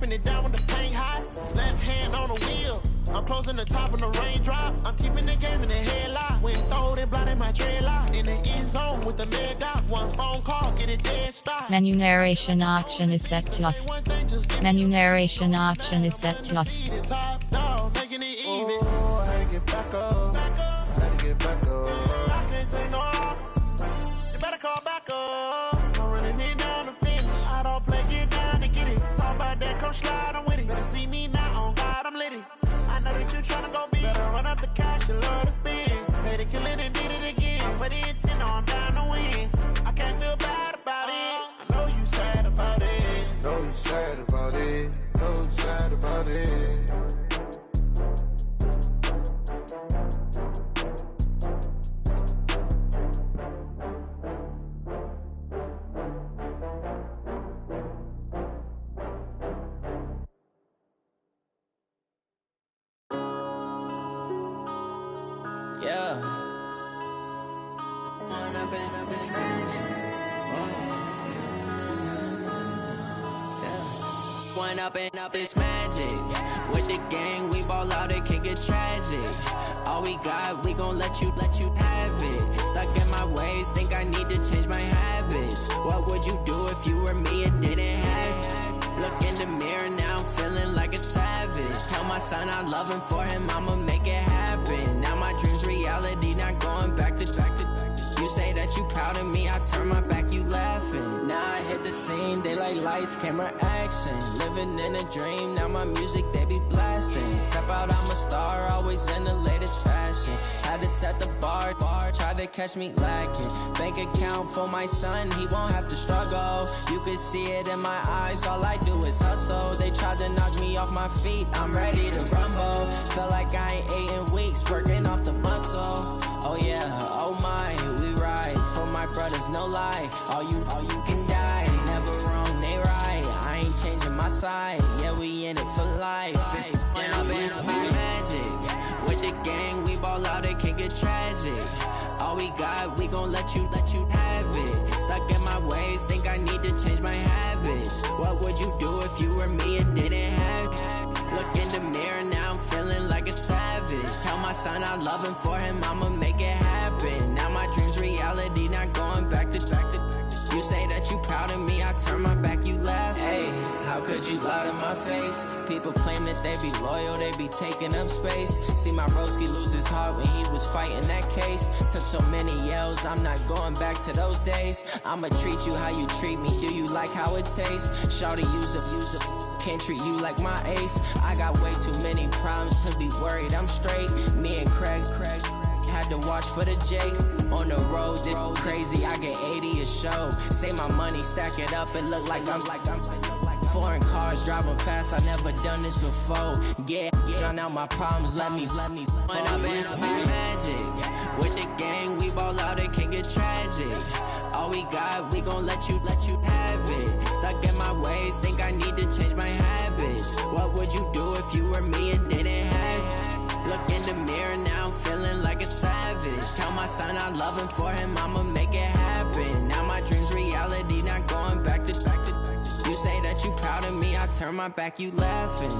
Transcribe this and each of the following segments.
wiping it down when the paint hot. Left hand on the wheel. I'm closing the top when the raindrop. I'm keeping the game in the headlock. When throwed and blinded my dreadlock. In the end zone with the med dot. One phone call, get it dead stop. Menu narration option is set to off. Menu narration option is set to off. Top dog, making it even. Oh, I had to get back up. I had to get back up. I can't take no off. You better call back up. I'm running it down to finish. I don't play, get down to get it. Talk about that, come slide, I'm with it. Better see me now, on God, I'm lit it. I know that you tryna go big. Better run up the cash, you love to spend. Made it, kill it, and did it again. But the intent, no, I'm down to win. I can't feel bad about it. I know you sad about it. Know you sad about it. Know you sad about it. Yeah. One up and up is magic. With the gang, we ball out, it can get tragic. All we got, we gon' let you have it. Stuck in my ways, think I need to change my habits. What would you do if you were me and didn't have it? Look in the mirror now, I'm feeling like a savage. Tell my son I love him, for him I'ma make it happen. Now my dream's reality, not going back to. You say that you proud of me, I turn my back, you laughing. Now I hit the scene, they like lights, camera, action. Living in a dream, now my music, they be blasting. Step out, I'm a star, always in the latest fashion. Had to set the bar, try to catch me lacking. Bank account for my son, he won't have to struggle. You can see it in my eyes, all I do is hustle. They tried to knock me off my feet, I'm ready to rumble. Feel like I ain't ate in weeks, working off the muscle. Oh yeah, oh my, we ride for my brothers, no lie. All you can die, never wrong, they right. I ain't changing my side, yeah, we in it for life. And I've been magic. With the gang, we ball out, it can get tragic. All we got, we gon' let you have it. Stuck in my ways, think I need to change my habits. What would you do if you were me and didn't have it? Look in the mirror, now I'm feeling like a savage. Tell my son I love him, for him I'ma make it happen. Now my dream's reality, not going back to. You say that you proud of me, I turn my back, you laugh. Hey, how could you lie to my face? People claim that they be loyal, they be taking up space. See my broski lose his heart when he was fighting that case. Took so many yells, I'm not going back to those days. I'ma treat you how you treat me, do you like how it tastes? Shawty, use it. Can't treat you like my ace. I got way too many problems to be worried, I'm straight. Me and Craig had to watch for the Jakes. On the road, this crazy, I get 80 a show. Save my money, stack it up, it look like I'm foreign cars, driving fast, I never done this before. Yeah, drown out my problems, let me When I've been magic. With the gang, we ball out, it can get tragic. All we got, we gon' let you have it. Stuck in my ways, think I need to change my habits. What would you do if you were me and didn't have it? Look in the mirror, now I'm feeling like a savage. Tell my son I love him, for him I'ma make it happen. Now my dream's reality, not going back to. You say that you proud of me, I turn my back, you laughing.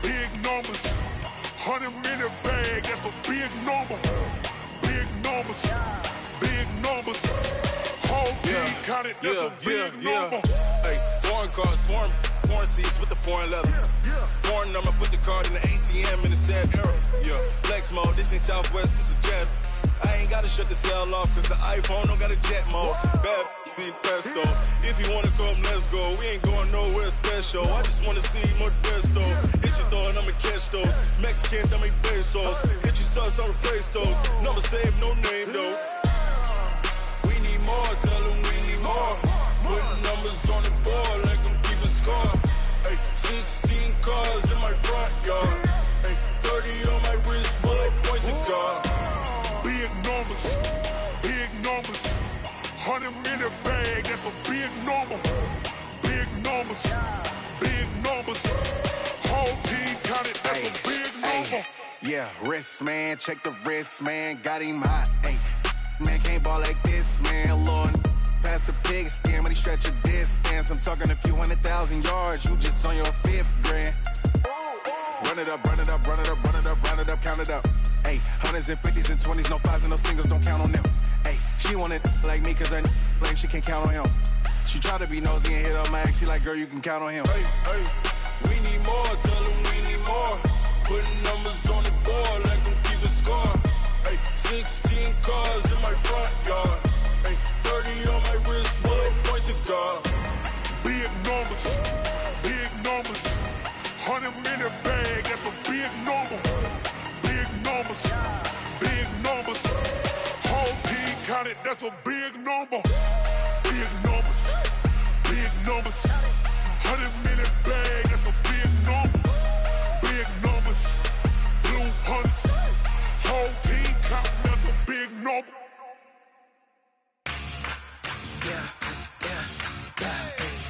Big numbers, 100 minute bag, that's a big number. Big numbers, whole team counted, that's a big number. Hey, foreign cars, foreign seats with the foreign leather. Foreign number, put the card in the ATM in the sad era. Yeah, flex mode, this ain't Southwest, this a jet. I ain't gotta shut the cell off, cause the iPhone don't got a jet mode. Bad ain't pesto. If you wanna come, let's go. We ain't going nowhere special. I just wanna see more pesto. Hit your thought, I'ma catch those. Mexican, dummy pesos. Hit your sauce, I'll replace those. Number saved, no name though. We need more, tell them we need more. more. Putting numbers on the board like I'm keeping score. Ay, 16 cars in my front yard. Ay, 30 on my wrist, bullet point to God. Big numbers, big numbers. 100 in the bag, that's a big number. Big numbers, big numbers. Whole team counted, that's a big number. Yeah, wrist man, check the wrist man, got him hot. Ay, man can't ball like this, man. Lord, past the pig skin, when he stretch a distance. I'm talking a few 100,000 yards, you just on your 5th grand. Run it up, run it up, run it up, run it up, run it up, count it up. Ay, hundreds and 50s and 20s, no 5s and no singles, don't count on them. Ay, she want it like me, cause her lame, she can't count on him. She try to be nosy and hit on my ex, she like, girl, you can count on him. Hey, hey, we need more, tell them we need more. Putting numbers on the board like I'm keeping score. Hey, 16 cars in my front yard. Hey, 30 on my wrist, bullet point to God. Big numbers, big numbers. 100 in the bag, that's a big number. Big numbers, big numbers. Whole team counted, that's a big number. Big numbers, big numbers. 100 in the bag, that's a big number. Big numbers, blue hunts. Whole team counting, that's a big number. Yeah, yeah, yeah,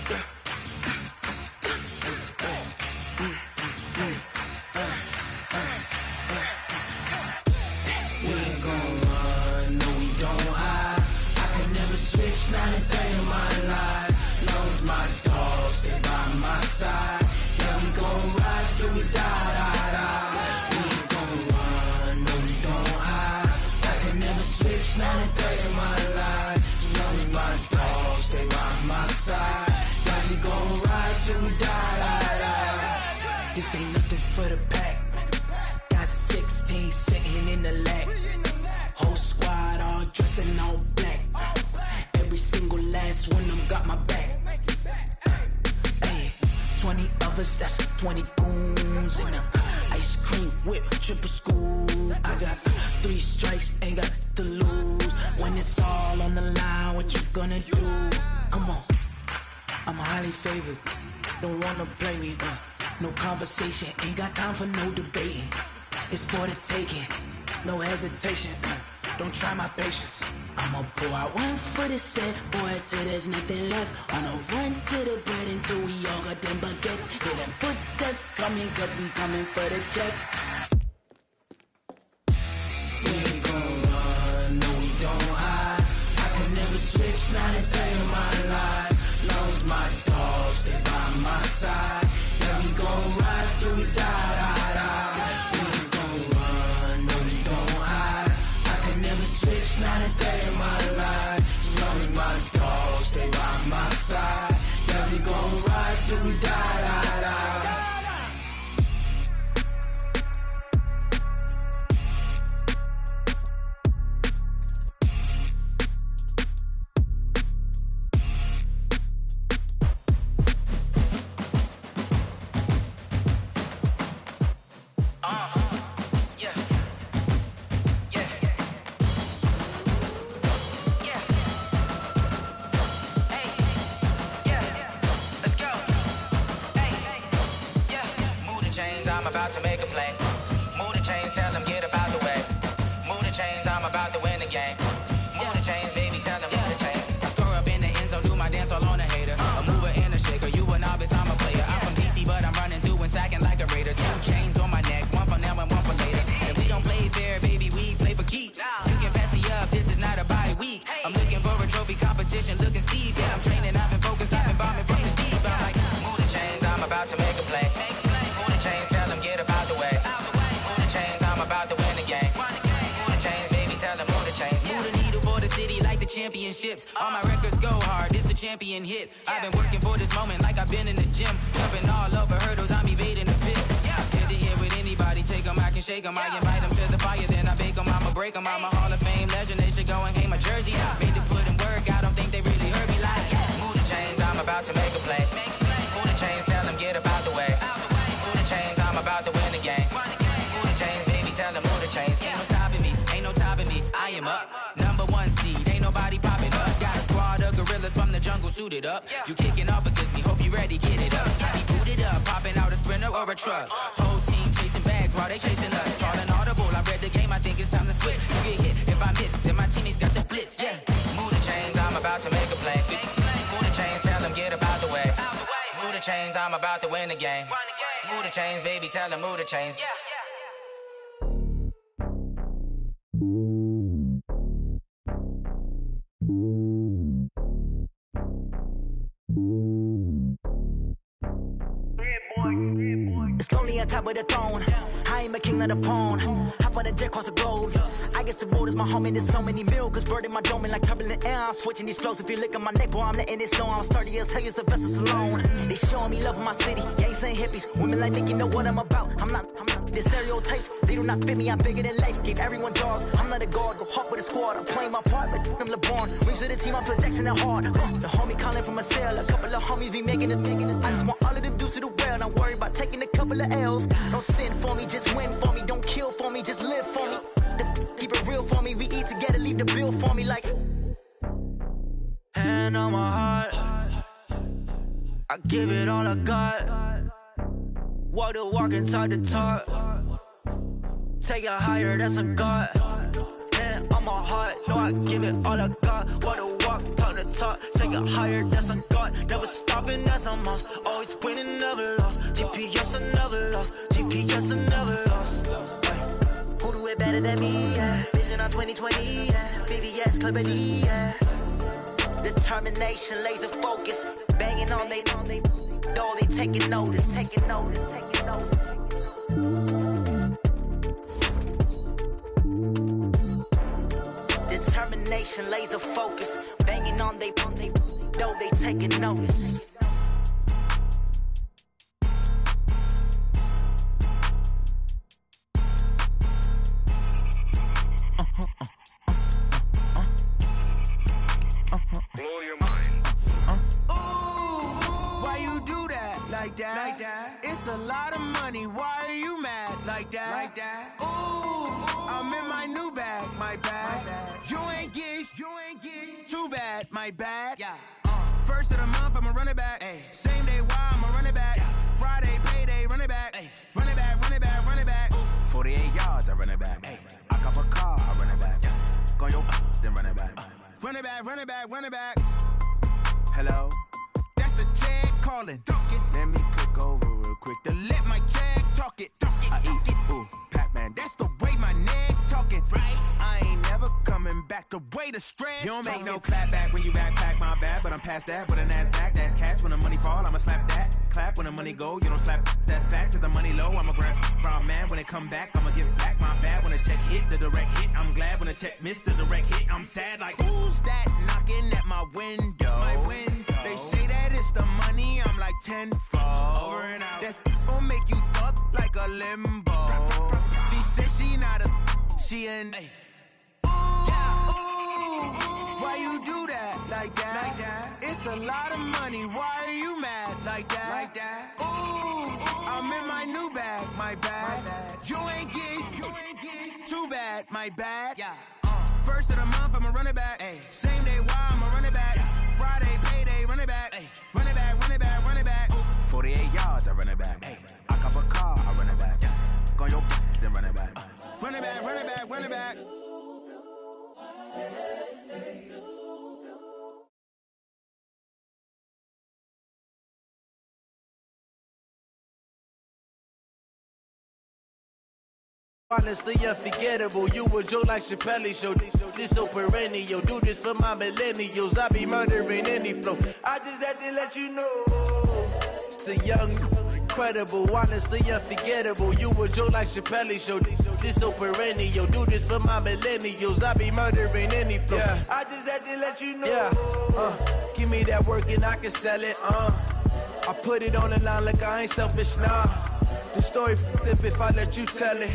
yeah. We ain't gon' run, no we don't hide. I can never switch, not a day in my life. Knows my dogs, stay by my side. Yeah, we gon' ride till we die, die, die. We ain't gon' run, no we don't hide. I can never switch, not a day in my life. Knows my dogs, stay by my side. Yeah, we gon' ride till we die, die, die. This ain't nothing for the pack. Got 16 sitting in the lap. Whole squad all dressing all black. Every single last one of them got my back. Ay, 20 of us, that's 20 goons in the ice cream whip, triple scoop. I got 3 strikes, ain't got to lose. When it's all on the line, what you gonna do? Come on, I'm highly favored. Don't wanna play me, no conversation, ain't got time for no debating. It's for the taking, no hesitation. Don't try my patience. I'ma pour out one for the set, boy, till there's nothing left. On a run to the bread until we all got them baguettes. Hear them footsteps coming, cause we coming for the check. We ain't gon' run, no we don't hide. I can never switch, not a day in my life. Knows my dogs, stay by my side. Yeah, we gon' ride till we die, die, die. We ain't gon' run, no we don't hide. I can never switch, not a day in my life. As long as my dogs stay by my side. Yeah, we gon' ride till we die, die, die. I'm about to make a play. Move the chains, tell them get about the way. Move the chains, I'm about to win the game. Move the chains, baby, tell them move the chains. I score up in the end zone, do my dance all on a hater. A mover and a shaker, you a novice, I'm a player. I'm from DC, but I'm running through and sacking like a raider. 2 chains on my neck, one for now and one for later. And we don't play fair, baby, we play for keeps. You can pass me up, this is not a bye week. I'm looking for a trophy competition, looking steep. Yeah, I'm training, I've been focused, I've been bombing from the deep. I'm like, move the chains, I'm about to make a play. Move the chains, tell them get about the way. Move the chains, I'm about to win the game. Move the chains, baby, tell them move the chains. Move the needle for the city like the championships. All my records go hard, this a champion hit. I've been working for this moment like I've been in the gym. Jumping all over hurdles, I'm evading the pit. Hit to hit with anybody, take them, I can shake them. I invite them to the fire, then I bake them, I'ma break them. I'm a Hall of Fame legend, they should go and hang my jersey. Made to put in work, I don't think they really heard me like. Move the chains, I'm about to make a play. Move the chains, tell them get about the way. Move the chains, I'm about to win the game. Move the chains, baby, tell them move the chains. Ain't no stopping me, ain't no topping me, I am up. #1 seed, ain't nobody popping up. Got a squad of gorillas from the suited up. You kicking off against me, hope you ready, get it up. I be booted up, popping out a Sprinter or a truck. Whole team chasing bags while they chasing us. Calling audible, I read the game, I think it's time to switch. You get hit if I miss, then my teammates got the blitz, yeah. Move the chains, I'm about to make a play. Move the chains, tell them get about the way. Move the chains, I'm about to win the game. Move the chains, baby, tell them move the chains. It's lonely on top of the throne. I ain't a king of the pawn. Hop on a jet across the globe. I guess the road is my home and there's so many milkers burning my dome like turbulent air. I'm switching these flows. If you look at my neck, boy, I'm letting it snow. I'm sturdy as hell, it's a vessel alone. They showing me love in my city. Gangs ain't hippies. Women like Nick, you know what I'm about. I'm not the stereotypes. They do not fit me. I'm bigger than life. Gave everyone jobs. I'm not a guard. Go hard with a squad. I'm playing my part, but I'm LeBron. Rings to the team. I'm Phil Jackson and hard. The homie calling from a cell. A couple of homies be making it. I just want all of them dudes to the well. Not worry about taking a couple of L's. Don't sin for me, just win for me. Don't kill for me, just live for me. Keep it real for me. We eat together, leave the bill for me like. Hand on my heart, I give it all I got. Walk the walk and talk the talk. Take it higher, that's a God. Hand on my heart, no, I give it all I got. Walk the walk, talk the talk. Take it higher, that's a God. Never stopping, that's a must. Always winning, never lost. GPS, I never lost. GPS, I never lost. Who do it better than me? Yeah. Vision on 2020. Yeah. VVS, Clippity. Yeah. Determination, laser focus. Banging on they door, they taking notice. Taking notice. Taking notice. Determination, laser focus. Banging on they door, they taking notice. Blow your mind. Why you do that like that? It's a lot of money. Why are you mad like that? Ooh, I'm in my new bag, my bad. You ain't getting too bad, my bad. Yeah. First of the month, I'ma run it back. Ay. Same day, why I'ma run it back. Yeah. Friday, payday, run it back. Ay. Run it back, run it back, run it back. 48 yards, I run it back. Ay. I cop a car, I run it back. Yeah. Go your then run it back. Run it back, run it back, run it back. Hello? That's the check calling. Let me click over real quick to let my check talk it. I eat it, ooh, Pac-Man. That's the way my neck talking. Right? I ain't never coming back. The way the stress. You don't make no clap back when you backpack, my bad. But I'm past that with a NASDAQ. That's cash when the money fall. I'ma slap that. Clap when the money go. You don't slap. That's facts. If the money low, I'ma grab brown man. When it come back, I'ma give back my bad. When the check hit, the direct hit. I'm glad when the check missed the direct hit. I'm sad like, who's that knocking at my window? My window. They say that it's the money. I'm like tenfold. Over and out. That's gon' make you up like a limbo. She said she not a, she an. Why you do that like that? It's a lot of money. Why are you mad like that? Ooh, I'm in my new bag, my bad. You ain't getting too bad, my bad. Yeah. First of the month, I'ma run it back. Ay. Same day, why I'ma run it back. Friday, payday, run it back. Ay. Run it back, run it back, run it back. 48 yards, I run it back. Ay. I cop a car, I run it back. Go your then run it back. Run it back, run it back, run it back. Honestly unforgettable, you a joke like Chappelle show. This so perennial, do this for my millennials. I be murdering any flow. I just had to let you know. It's the young, incredible, honestly unforgettable. You a joke like Chappelle show. This so perennial, do this for my millennials. I be murdering any flow. Yeah. I just had to let you know. Yeah. Give me that work and I can sell it. I put it on the line like I ain't selfish, nah. The story flip if I let you tell it.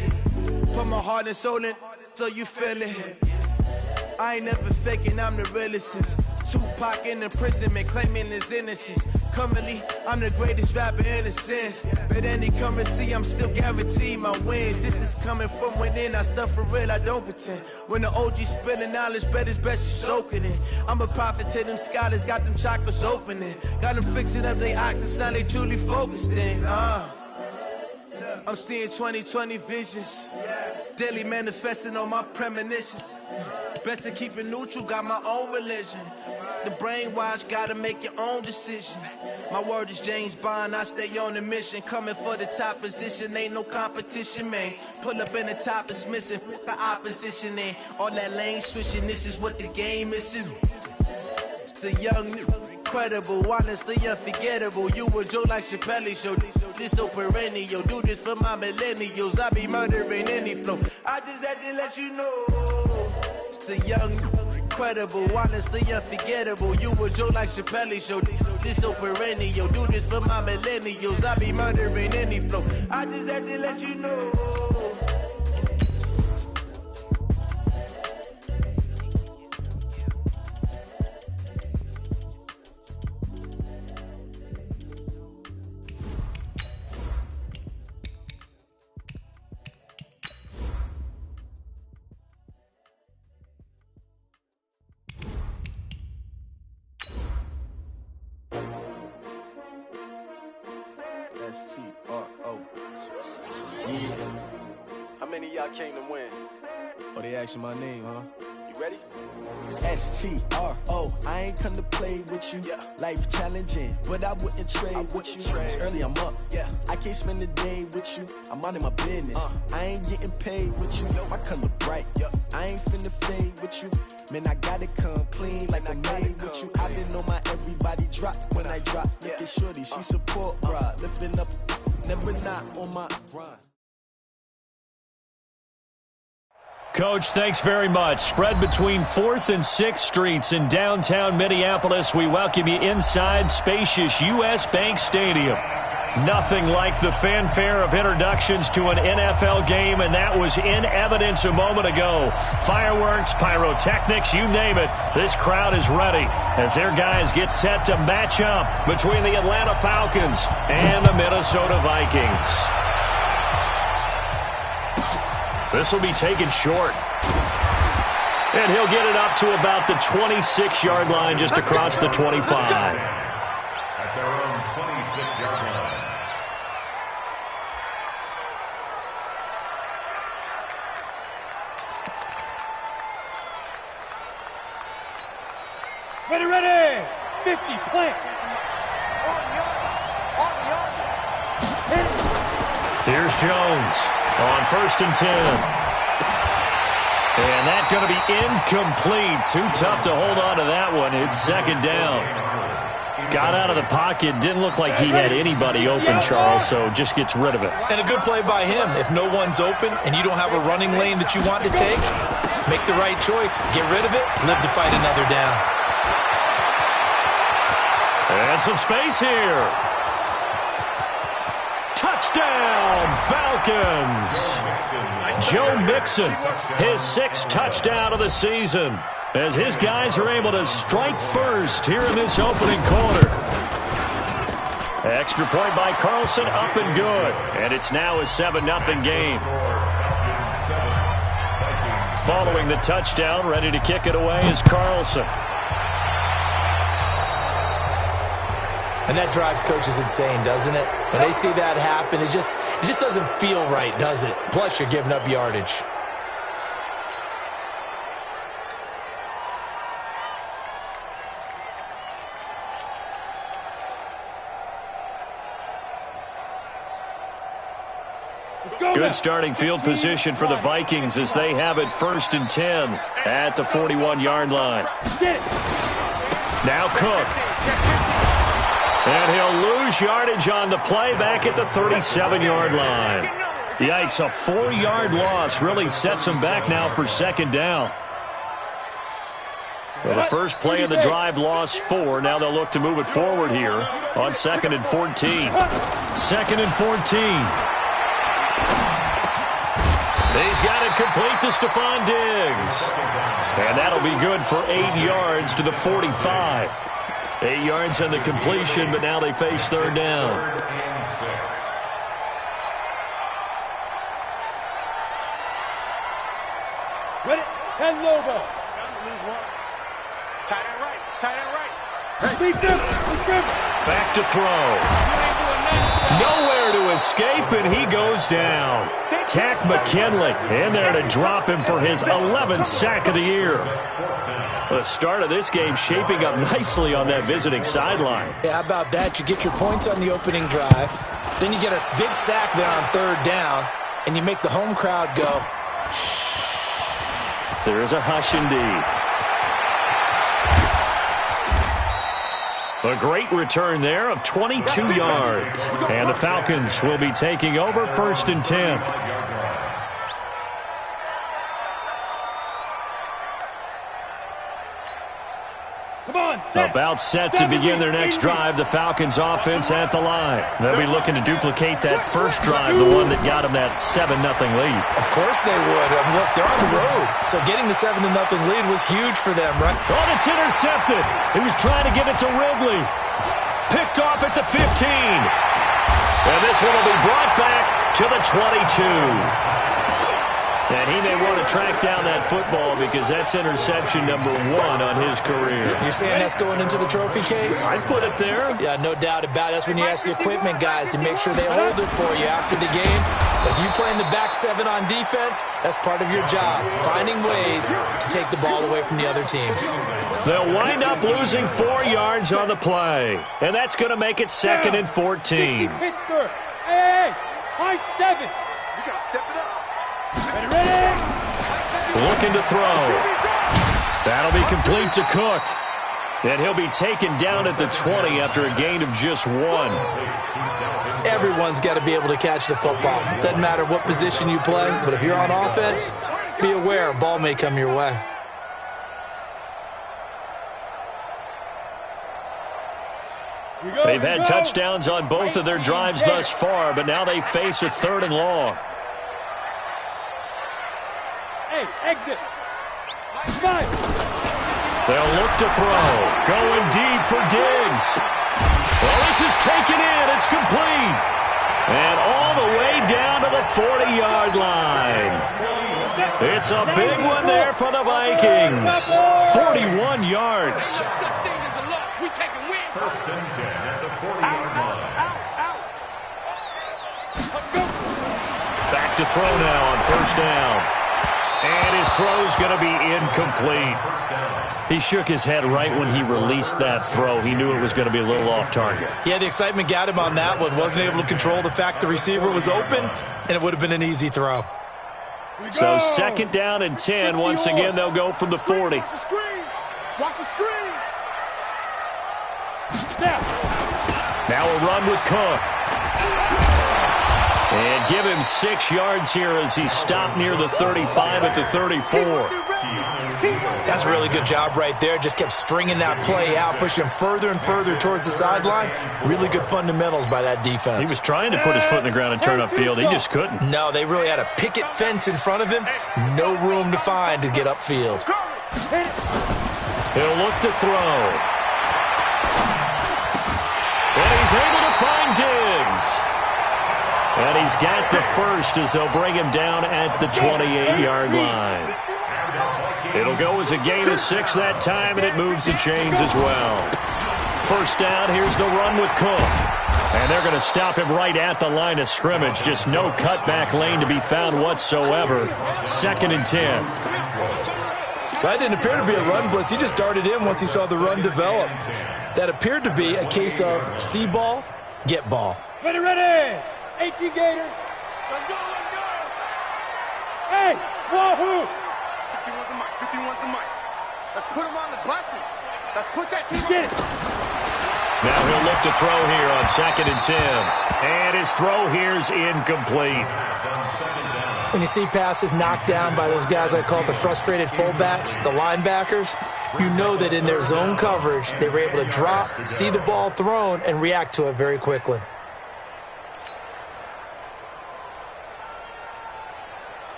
Put my heart and soul in so you feel it. I ain't never faking, I'm the realest since Tupac in imprisonment, claiming his innocence. Currently, I'm the greatest rapper in a sense. But any currency, I'm still guaranteed my wins. This is coming from within, I stuff for real, I don't pretend. When the OG spilling knowledge, bet it's best you soak it in. I'm a prophet to them scholars, got them chakras opening. Got them fixing up they octaves, now they truly focused in. I'm seeing 2020 visions. Daily manifesting on my premonitions. Best to keep it neutral, got my own religion. The brainwash, gotta make your own decision. My word is James Bond, I stay on the mission. Coming for the top position, ain't no competition, man. Pull up in the top, it's missing, the opposition in. All that lane switching, this is what the game is in. It's the young, incredible, honestly unforgettable. You a joke like Chappelle show. This so perennial, do this for my millennials. I be murdering any flow. I just had to let you know. It's the young, incredible, honestly unforgettable. You a joke like Chappelle show. This so perennial, do this for my millennials. I be murdering any flow. I just had to let you know. S-T-R-O. Yeah. How many of y'all came to win? Oh, they asking my name, huh? You ready? S-T-R-O. I ain't come to play with you. Yeah. Life challenging, but I wouldn't trade with you. It's early, I'm up. Yeah. I can't spend the day with you. I'm minding my business. I ain't getting paid with you. My color bright. I ain't finna fade with you. Man, I gotta come clean like I made with you. I've been on my everybody drop when I drop. Look at shorty, she support, bruh. Lifting up, never not on my grind. Coach, thanks very much. Spread between 4th and 6th Streets in downtown Minneapolis. We welcome you inside spacious U.S. Bank Stadium. Nothing like the fanfare of introductions to an NFL game, and that was in evidence a moment ago. Fireworks, pyrotechnics, you name it. This crowd is ready as their guys get set to match up between the Atlanta Falcons and the Minnesota Vikings. This will be taken short. And he'll get it up to about the 26-yard line, just across the 25. At their own 26-yard line. Ready, 50, plant. Here's Jones on 1st and 10. And that's going to be incomplete. Too tough to hold on to that one. It's 2nd down. Got out of the pocket. Didn't look like he had anybody open, Charles, so just gets rid of it. And a good play by him. If no one's open and you don't have a running lane that you want to take, make the right choice. Get rid of it. Live to fight another down. And some space here. Touchdown, Falcons. Joe Mixon, his 6th touchdown of the season, as his guys are able to strike first here in this opening quarter. Extra point by Carlson, up and good. And it's now a 7-0 game. Following the touchdown, ready to kick it away is Carlson. And that drives coaches insane, doesn't it? When they see that happen, it just doesn't feel right, does it? Plus, you're giving up yardage. Good starting field position for the Vikings as they have it 1st and 10 at the 41-yard line. Now Cook. And he'll lose yardage on the play back at the 37-yard line. Yikes, a 4-yard loss really sets him back now for 2nd down. Well, the first play of the drive lost 4. Now they'll look to move it forward here on 2nd and 14. 2nd and 14. He's got it complete to Stephon Diggs. And that'll be good for 8 yards to the 45. 8 yards on the completion, but now they face third down. Ready? 10 logo. Lose one. Tight end right. Tight end right. Back to throw. Nowhere to escape, and he goes down. Tack McKinley in there to drop him for his 11th sack of the year. The start of this game shaping up nicely on that visiting sideline. Yeah, how about that? You get your points on the opening drive. Then you get a big sack there on third down, and you make the home crowd go. There is a hush indeed. A great return there of 22 yards. And the Falcons will be taking over 1st and 10. About set to begin their next drive, the Falcons offense at the line. They'll be looking to duplicate that first drive, the one that got them that 7-0 lead. Of course they would. Look, they're on the road. So getting the 7-0 lead was huge for them, right? Oh, it's intercepted. He was trying to get it to Ridley. Picked off at the 15. And this one will be brought back to the 22. And he may want to track down that football because that's interception number 1 on his career. You're saying that's going into the trophy case? I'd put it there. Yeah, no doubt about it. That's when you ask the equipment guys to make sure they hold it for you after the game. But if you play in the back 7 on defense, that's part of your job, finding ways to take the ball away from the other team. They'll wind up losing 4 yards on the play. And that's going to make it 2nd and 14. Pittsburgh. Hey, high 7. We got to step it up. Ready? Looking to throw. That'll be complete to Cook. And he'll be taken down at the 20 after a gain of just 1. Everyone's got to be able to catch the football. Doesn't matter what position you play, but if you're on offense, be aware a ball may come your way. They've had touchdowns on both of their drives thus far, but now they face a 3rd and long. Hey, exit. 5. They'll look to throw. Going deep for Diggs. Well, this is taken in. It's complete. And all the way down to the 40-yard line. It's a big one there for the Vikings. 41 yards. 1st and 10 at the 40-yard line. Back to throw now on 1st down. And his throw's going to be incomplete. He shook his head right when he released that throw. He knew it was going to be a little off target. Yeah, the excitement got him on that one. Wasn't able to control the fact the receiver was open, and it would have been an easy throw. So 2nd down and 10. Once again, they'll go from the 40. Watch the screen. Watch the screen. Now a run with Cook. And give him 6 yards here as he stopped near the 35 at the 34. That's a really good job right there. Just kept stringing that play out, pushing him further and further towards the sideline. Really good fundamentals by that defense. He was trying to put his foot in the ground and turn upfield. He just couldn't. No, they really had a picket fence in front of him. No room to find to get upfield. He'll look to throw. And he's able to find Diggs. And he's got the first as they'll bring him down at the 28-yard line. It'll go as a gain of 6 that time, and it moves the chains as well. 1st down, here's the run with Cook. And they're going to stop him right at the line of scrimmage. Just no cutback lane to be found whatsoever. 2nd and 10. That didn't appear to be a run blitz. He just darted in once he saw the run develop. That appeared to be a case of see ball, get ball. Ready. 18 Gator. Let's go. Hey, wahoo. 51's the mic. Let's put him on the buses. Let's put that team Get it. Now he'll look to throw here on 2nd and 10. And his throw here's incomplete. When you see passes knocked down by those guys I call the frustrated fullbacks, the linebackers, you know that in their zone coverage, they were able to drop, see the ball thrown, and react to it very quickly.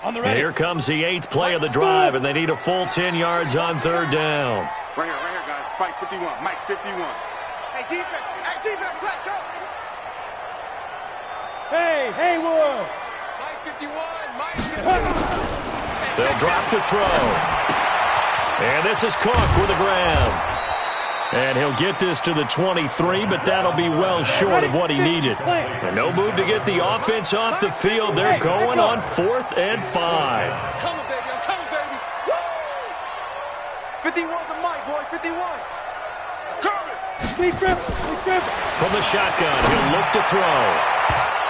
On On the And ready. here comes the 8th play of the drive, and they need a full 10 yards on 3rd down. Right here, guys. Mike 51. Mike 51. Hey, defense. Let's go. Hey, Haywood. Mike 51. Mike 51. They'll drop to throw. And this is Cook with the grab. And he'll get this to the 23, but that'll be well short of what he needed. And no move to get the offense off the field. They're going on 4th and 5. Come on, baby. Come on, baby. Woo! 51 to Mike, boy. 51. From the shotgun, he'll look to throw.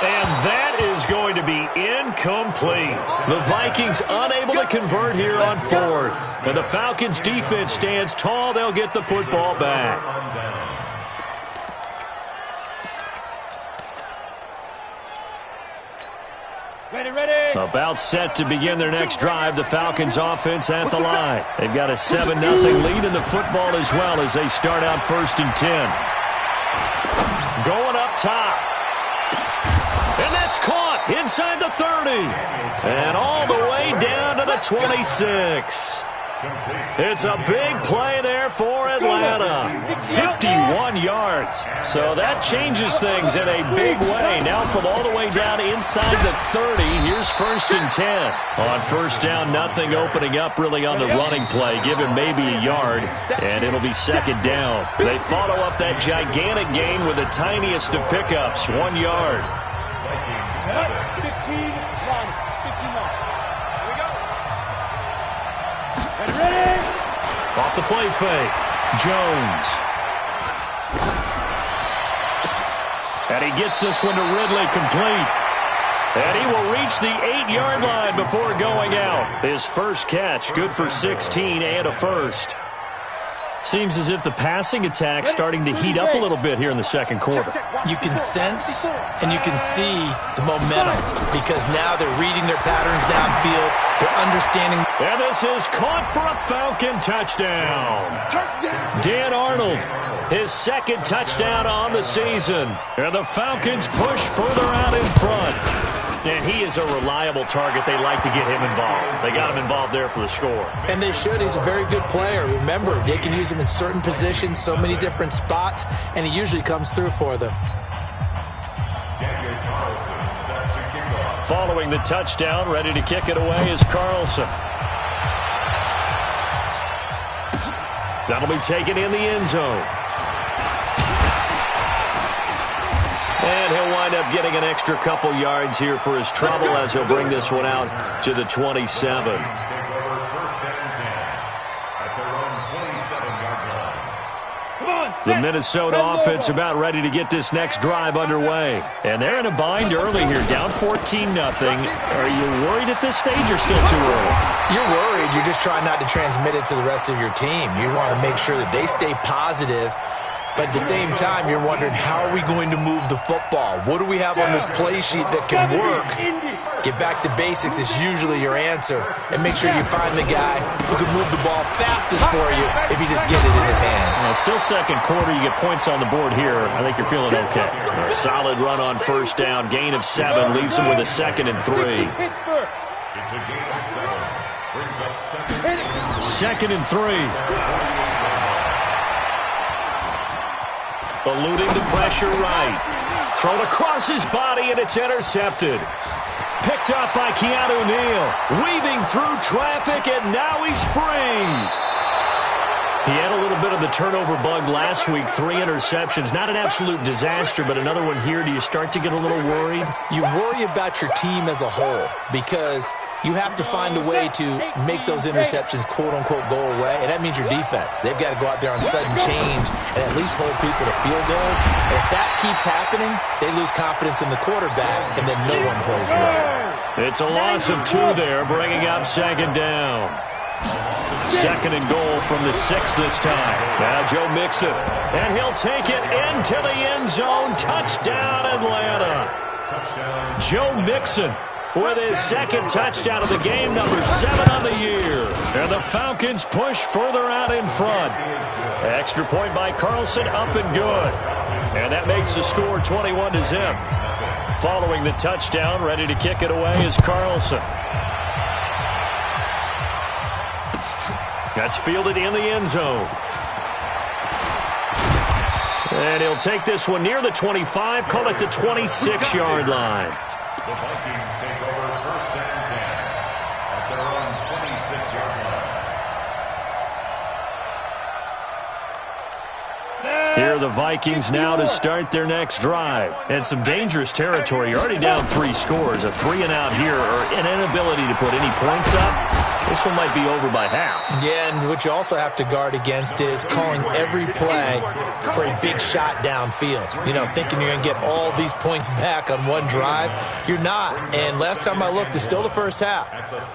And that is going to be incomplete. The Vikings unable to convert here on 4th. And the Falcons defense stands tall. They'll get the football back. Ready. About set to begin their next drive, the Falcons offense at the line. They've got a 7-0 lead in the football as well as they start out 1st and 10. Going up top. And that's caught inside the 30. And all the way down to the 26. It's a big play there for Atlanta. 51 yards. So that changes things in a big way. Now from all the way down inside the 30, here's 1st and 10. On 1st down, nothing opening up really on the running play. Give him maybe a yard, and it'll be 2nd down. They follow up that gigantic gain with the tiniest of pickups, 1 yard. 15, 15 long. Ready? Off the play fake. Jones. And he gets this one to Ridley complete. And he will reach the 8-yard line before going out. His first catch, good for 16 and a first. Seems as if the passing attack's starting to heat up a little bit here in the 2nd quarter. You can sense and you can see the momentum because now they're reading their patterns downfield. They're understanding. And this is caught for a Falcon touchdown. Dan Arnold, his 2nd touchdown on the season. And the Falcons push further out in front. And he is a reliable target. They like to get him involved. They got him involved there for the score. And they should. He's a very good player. Remember, they can use him in certain positions, so many different spots, and he usually comes through for them. Following the touchdown, ready to kick it away is Carlson. That'll be taken in the end zone. And he'll wind up getting an extra couple yards here for his trouble as he'll bring this one out to the 27. The Minnesota offense about ready to get this next drive underway. And they're in a bind early here, down 14-0. Are you worried at this stage or still too early? You're worried. You're just trying not to transmit it to the rest of your team. You want to make sure that they stay positive. But at the same time, you're wondering, how are we going to move the football? What do we have on this play sheet that can work? Get back to basics is usually your answer. And make sure you find the guy who can move the ball fastest for you if you just get it in his hands. Well, still 2nd quarter. You get points on the board here. I think you're feeling okay. A solid run on 1st down. Gain of 7 leaves him with a 2nd and 3. It's a gain of 7. Brings up 2nd and 3. Eluding the pressure right. Thrown across his body, and it's intercepted. Picked up by Keanu Neal. Weaving through traffic, and now he's free. He had a little bit of the turnover bug last week, 3 interceptions. Not an absolute disaster, but another one here. Do you start to get a little worried? You worry about your team as a whole because you have to find a way to make those interceptions, quote-unquote, go away, and that means your defense. They've got to go out there on sudden change and at least hold people to field goals. And if that keeps happening, they lose confidence in the quarterback, and then no one plays well. It's a loss of 2 there, bringing up 2nd down. 2nd and goal from the 6 this time. Now Joe Mixon, and he'll take it into the end zone. Touchdown, Atlanta. Joe Mixon with his 2nd touchdown of the game, number 7 on the year. And the Falcons push further out in front. Extra point by Carlson, up and good. And that makes the score 21-0. Following the touchdown, ready to kick it away is Carlson. That's fielded in the end zone. And he'll take this one near the 25, call it the 26-yard line. The Vikings take over first and 10 at their own 26-yard line. Here are the Vikings now to start their next drive. And some dangerous territory. You're already down 3 scores. A 3-and-out here or an inability to put any points up. This one might be over by half. Yeah, and what you also have to guard against is calling every play for a big shot downfield. You know, thinking you're going to get all these points back on one drive. You're not. And last time I looked, it's still the first half.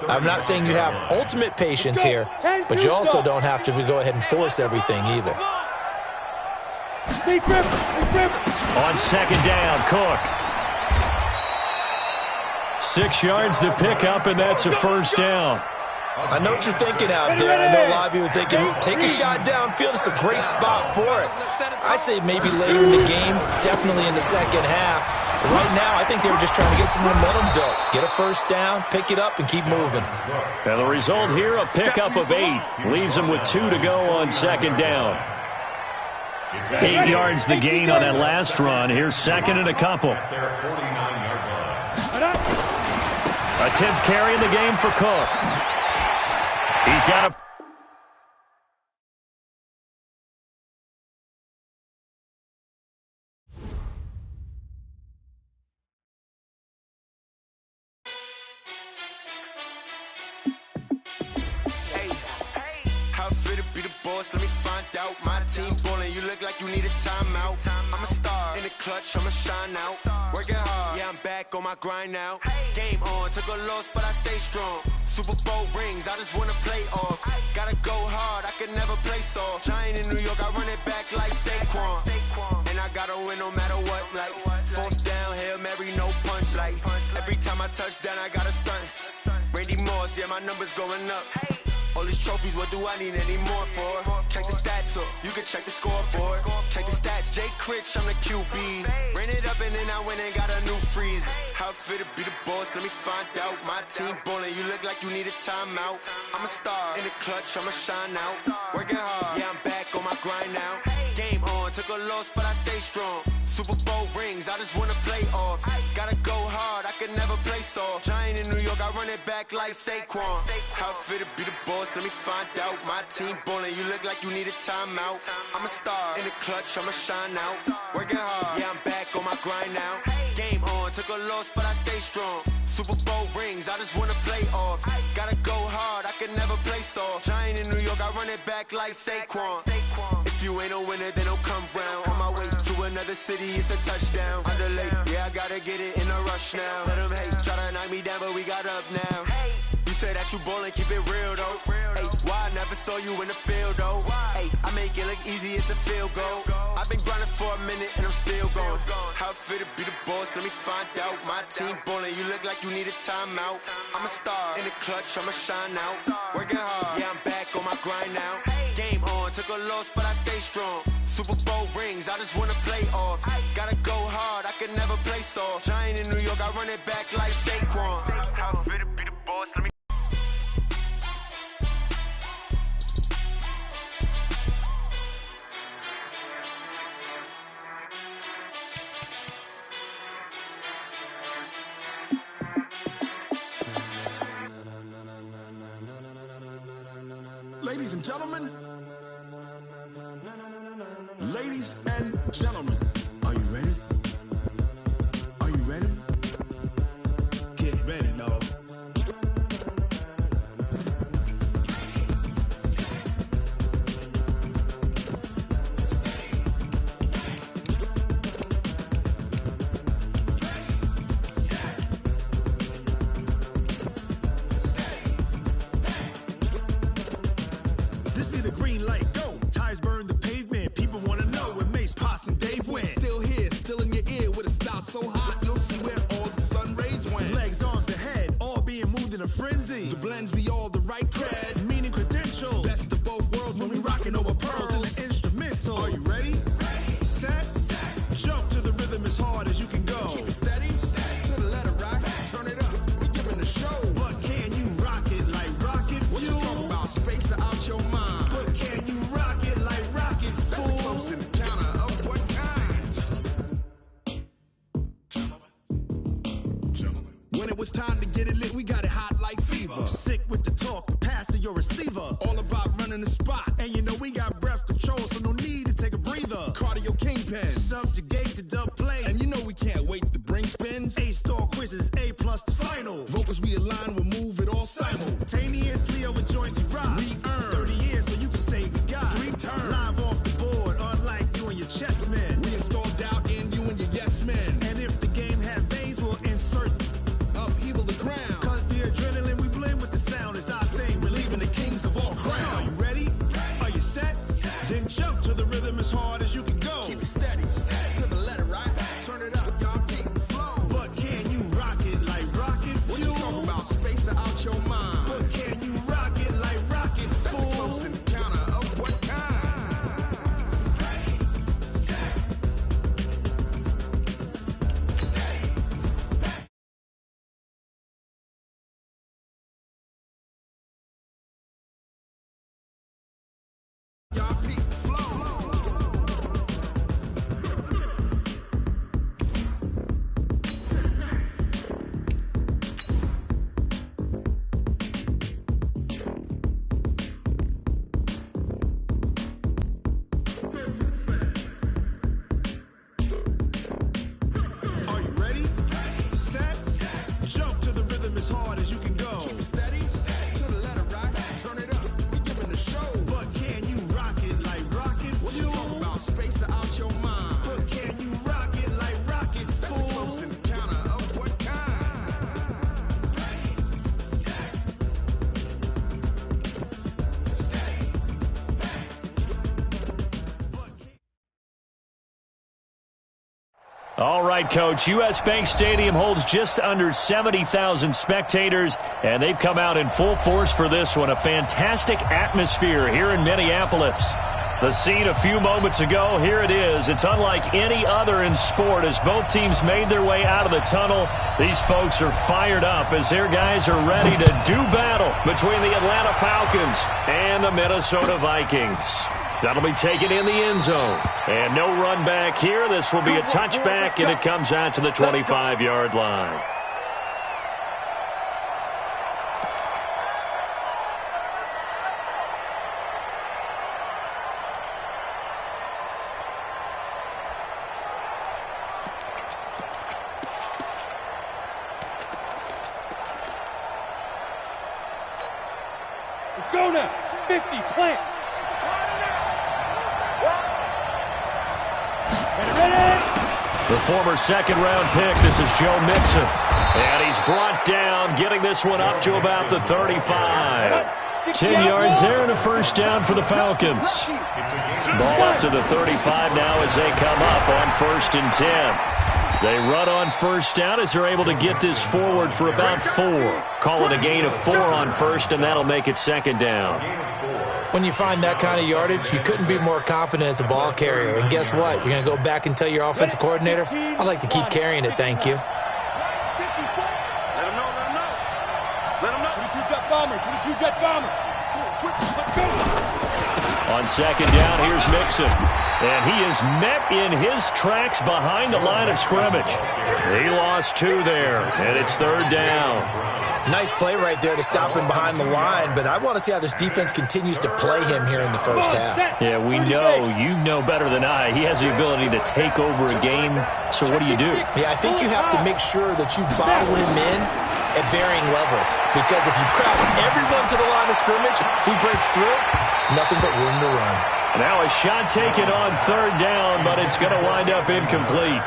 I'm not saying you have ultimate patience here, but you also don't have to go ahead and force everything either. On second down, Cook. 6 yards to pick up, and that's a first down. I know what you're thinking out there. I know a lot of you are thinking, take a shot downfield. It's a great spot for it. I'd say maybe later in the game, definitely in the second half. But right now, I think they were just trying to get some momentum built. Get a first down, pick it up, and keep moving. And the result here, a pickup of 8. Leaves them with 2 to go on second down. 8 yards the gain on that last run. Here's second and a couple. A 10th carry in the game for Cook. He's got a... How fit to be the boss? Let me find out. My team ballin', you look like you need a timeout. I'm a star in the clutch, I'ma shine out. Working hard, yeah, I'm back on my grind now. Game on, took a loss, but I stay strong. Super Bowl rings, I just wanna play off. Gotta go hard, I can never play soft. Giant in New York, I run it back like Saquon. And I gotta win no matter what, like 4th down, Hail Mary, no punch. Like every time I touch down, I gotta stunt. Randy Moss, yeah, my numbers going up. All these trophies, what do I need any more for? Check the stats up, you can check the scoreboard. Check the stats, Jay Critch, I'm the QB. Ran it up and then I went and got a new freeze. How fit to be the boss, let me find out. My team ballin', you look like you need a timeout. I'm a star in the clutch, I'ma shine out. Working hard, yeah, I'm back on my grind now. Game on, took a loss, but I stay strong. Super Bowl rings, I just wanna play off. Gotta go hard, I can never play soft. Giant in New York, I run it back like Saquon. How fit to be the boss, let me find out. My team ballin', you look like you need a timeout. I'm a star in the clutch, I'ma shine out. Working hard, yeah, I'm back on my grind now. Game on, took a loss, but I stay strong. Super Bowl rings, I just wanna play off. Gotta go hard, I can never play soft. Giant in New York, I run it back like Saquon. If you ain't a winner, then don't come round. On my way to another city, it's a touchdown. Underlay, yeah, I gotta get it in a rush now. Let them hate, try to knock me down, but we got up now. You said that you ballin', keep it real though. Hey, why I never saw you in the field though? Hey, I make it look easy, it's a field goal. I've been grinding for a minute and I'm still going. How fit to be the boss, let me find out. My team ballin', you look like you need a timeout. I'm a star in the clutch, I'ma shine out. Working hard, yeah, I'm back on my grind now. Game on, took a loss, but I stay strong. Super Bowl rings, I just wanna play off. Gotta go hard, I can never play soft. Giant in New York, I run it back like Saquon. How fit to be the boss, let me. Ladies and gentlemen, ladies and gentlemen, are you ready? Are you ready? Get ready, dog. This be the green light, go. Tires burn the pavement. People wanna know when Mace, Pops, and Dave went. Still here, still in your ear with a style so hot, you'll see where all the sun rays went. Legs, arms, and head, all being moved in a frenzy. The blends be all the right cred, meaning credentials. Best of both worlds when we rockin' over pearls in the instrumental. Are you ready? Set. Jump to the rhythm as hard as you can go. Keep it steady. To the letter rock. Turn it up. We giving a show. But can you rock it like rocket fuel? What you talking about? Space or out your mind? it's time to get it lit. We got it hot like fever. Sick with the talk, passing your receiver. All about running the spot. And you know we got breath control, so no need to take a breather. Cardio kingpin, subjugate the dub play. And you know we can't wait to bring spins. A-star quizzes, A+ the final. Vocals we align, we'll move it all simultaneously over joints we rock. We earn 30 years so you can say we got 3 turns. Live off the board, unlike you and your chess men. We install doubt in you and your yes men. And if the game had veins, we'll insert upheaval the ground. Cause the adrenaline we blend with the sound is our thing. We're leaving the kings of all ground. So are you ready? Are you set? Then jump to the rhythm as hard as you can go. Keep it steady, to the letter, right? Turn it up, y'all keep the flow. But can you rock it like rocket fuel? What you talking about? Space out your mind. But can you rock it like rockets, fool? That's a close encounter of what kind? Y'all peep the flow. Are you ready? Set? Jump to the rhythm as hard as you can go. Keep it steady, to the letter, right? Turn it up, we giving the show. But can you rock it like rocket fuel? What you talking about? Space out your mind. But can you rock it like rockets, fool? That's a close encounter of what kind? All right, Coach. U.S. Bank Stadium holds just under 70,000 spectators, and they've come out in full force for this one. A fantastic atmosphere here in Minneapolis. The scene a few moments ago, here it is. It's unlike any other in sport as both teams made their way out of the tunnel. These folks are fired up as their guys are ready to do battle between the Atlanta Falcons and the Minnesota Vikings. That'll be taken in the end zone. And no run back here. This will be a touchback, and it comes out to the 25-yard line. Let's go now. 50, plant. The former second-round pick, this is Joe Mixon. And he's brought down, getting this one up to about the 35. 10 yards there and a first down for the Falcons. Ball up to the 35 now as they come up on 1st and 10. They run on first down as they're able to get this forward for about 4. Call it a gain of 4 on first, and that'll make it 2nd down. When you find that kind of yardage, you couldn't be more confident as a ball carrier. And guess what? You're going to go back and tell your offensive coordinator, I'd like to keep carrying it, thank you. Let him know, let him know. Let him know. 22 jet bombers, 22 jet bombers. Let's go. On 2nd down, here's Mixon. And he is met in his tracks behind the line of scrimmage. He lost 2 there, and it's 3rd down. Nice play right there to stop him behind the line, but I want to see how this defense continues to play him here in the first half. Yeah, we know. You know better than I. He has the ability to take over a game, so what do you do? Yeah, I think you have to make sure that you bottle him in at varying levels, because if you crowd everyone to the line of scrimmage, if he breaks through, there's nothing but room to run. Now a shot taken on 3rd down, but it's going to wind up incomplete.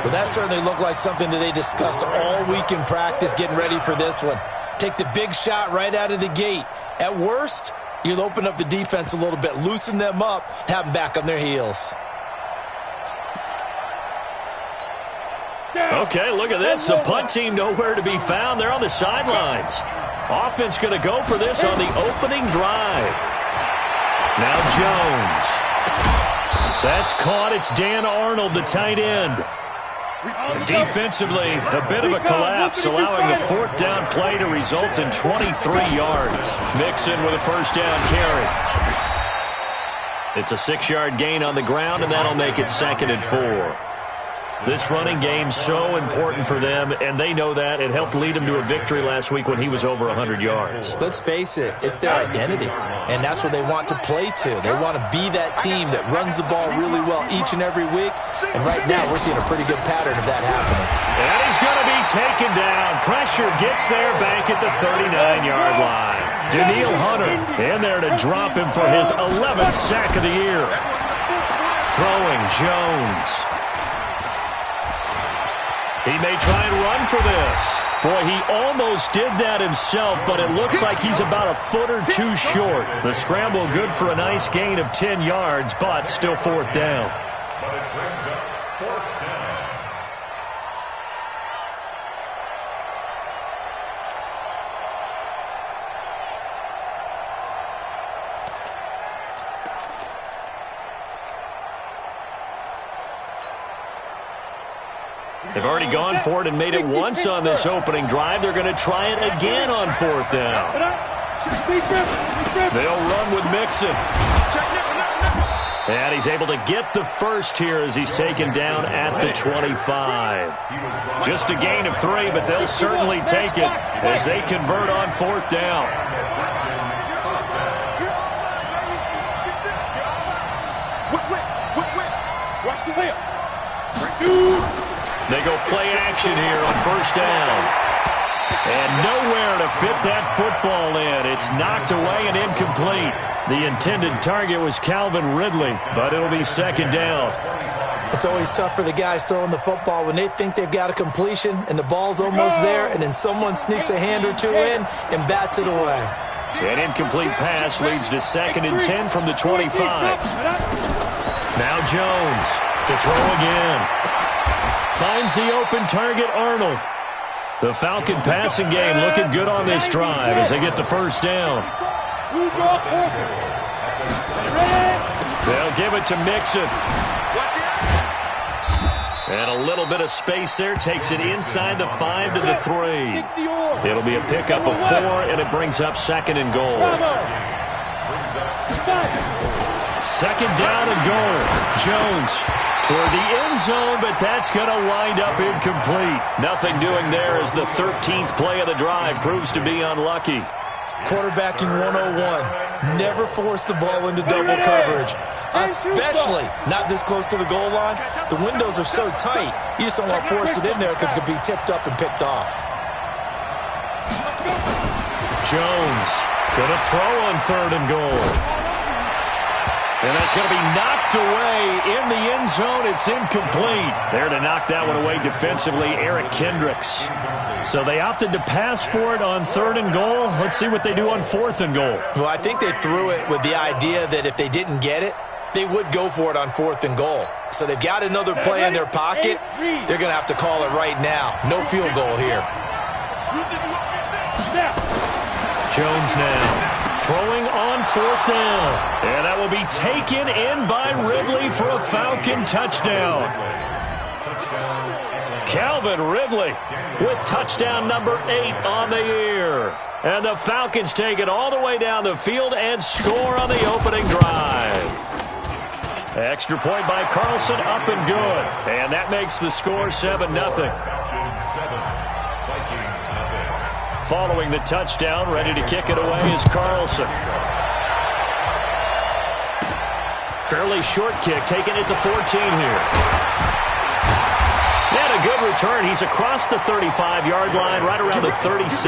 Well, that certainly looked like something that they discussed all week in practice getting ready for this one. Take the big shot right out of the gate. At worst, you'll open up the defense a little bit, loosen them up, and have them back on their heels. Okay, look at this. The punt team nowhere to be found. They're on the sidelines. Offense going to go for this on the opening drive. Now Jones. That's caught. It's Dan Arnold, the tight end. Defensively, a bit of a collapse, allowing a 4th down play to result in 23 yards. Mixon with a first down carry. It's a 6-yard gain on the ground, and that'll make it 2nd and 4. This running game's so important for them, and they know that. It helped lead them to a victory last week when he was over 100 yards. Let's face it, it's their identity, and that's what they want to play to. They want to be that team that runs the ball really well each and every week, and right now we're seeing a pretty good pattern of that happening. And he's going to be taken down. Pressure gets there back at the 39-yard line. Danielle Hunter in there to drop him for his 11th sack of the year. Throwing Jones. He may try and run for this. Boy, he almost did that himself, but it looks like he's about a foot or two short. The scramble good for a nice gain of 10 yards, but still fourth down. But it brings up fourth down. They've already gone for it and made it once on this opening drive. They're going to try it again on fourth down. They'll run with Mixon. And he's able to get the first here as he's taken down at the 25. Just a gain of 3, but they'll certainly take it as they convert on fourth down. Watch the whip. They go play action here on first down. And nowhere to fit that football in. It's knocked away and incomplete. The intended target was Calvin Ridley, but it'll be second down. It's always tough for the guys throwing the football when they think they've got a completion and the ball's almost there, and then someone sneaks a hand or two in and bats it away. An incomplete pass leads to 2nd and 10 from the 25. Now Jones to throw again. Finds the open target, Arnold. The Falcon passing game looking good on this drive as they get the first down. They'll give it to Mixon. And a little bit of space there takes it inside the 5 to the 3. It'll be a pickup of 4, and it brings up 2nd and goal. 2nd down and goal. Jones toward the end zone, but that's going to wind up incomplete. Nothing doing there as the 13th play of the drive proves to be unlucky. Quarterbacking 101. Never force the ball into double coverage, especially not this close to the goal line. The windows are so tight, you just don't want to force it in there because it could be tipped up and picked off. Jones going to throw on 3rd and goal. And that's going to be knocked away in the end zone. It's incomplete. There to knock that one away defensively, Eric Kendricks. So they opted to pass for it on 3rd and goal. Let's see what they do on 4th and goal. Well, I think they threw it with the idea that if they didn't get it, they would go for it on 4th and goal. So they've got another play in their pocket. They're going to have to call it right now. No field goal here. Jones now throwing on 4th down. And that will be taken in by Ridley for a Falcon touchdown. Calvin Ridley with touchdown number 8 on the year. And the Falcons take it all the way down the field and score on the opening drive. Extra point by Carlson, up and good. And that makes the score 7-0. Following the touchdown, ready to kick it away is Carlson. Fairly short kick, taken at the 14 here. And a good return. He's across the 35-yard line, right around the 36.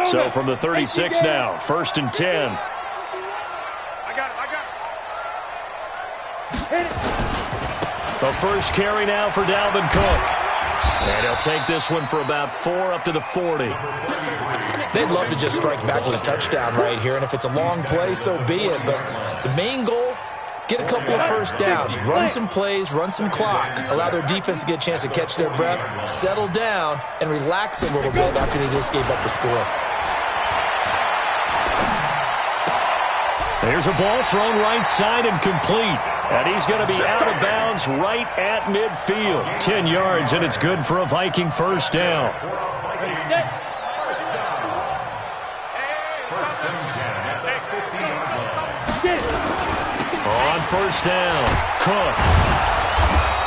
So from the 36 now, 1st and 10. I got it. The first carry now for Dalvin Cook. And he'll take this one for about 4 up to the 40. They'd love to just strike back with a touchdown right here, and if it's a long play, so be it. But the main goal, get a couple of first downs, run some plays, run some clock, allow their defense to get a chance to catch their breath, settle down, and relax a little bit after they just gave up the score. There's a ball thrown right side and complete. And he's going to be out of bounds right at midfield. 10 yards, and it's good for a Viking first down. On first down, Cook.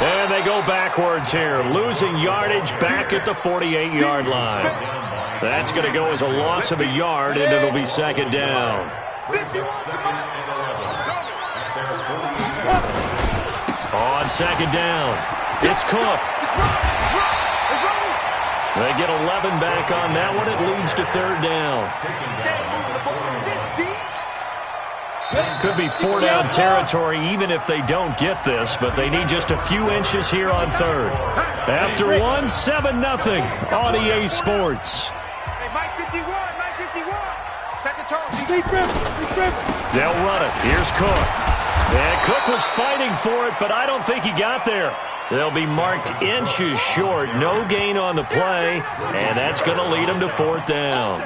And they go backwards here, losing yardage back at the 48-yard line. That's going to go as a loss of a yard, and it'll be second down. On second down, it's Cook. They get 11 back on that one. It leads to third down. Could be four-down territory even if they don't get this, but they need just a few inches here on third. After one, 7-0 on EA Sports. They'll run it. Here's Cook. And Cook was fighting for it, but I don't think he got there. They'll be marked inches short. No gain on the play, and that's going to lead them to fourth down.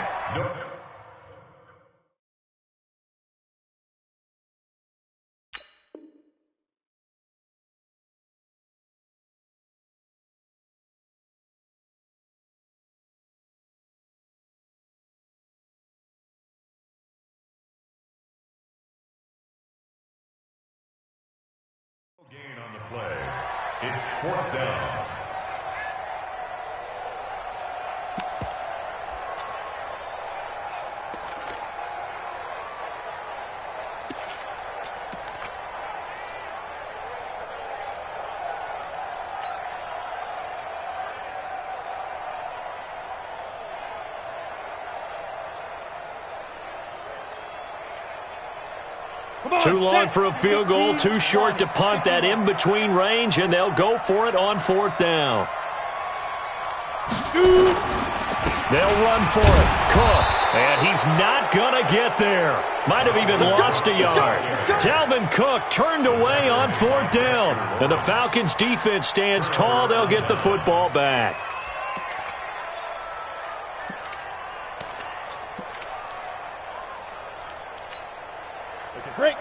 Gain on the play. It's fourth down. Too long for a field goal, too short to punt that in-between range, and they'll go for it on fourth down. They'll run for it. Cook, and he's not going to get there. Might have even lost a yard. Dalvin Cook turned away on fourth down, and the Falcons' defense stands tall. They'll get the football back.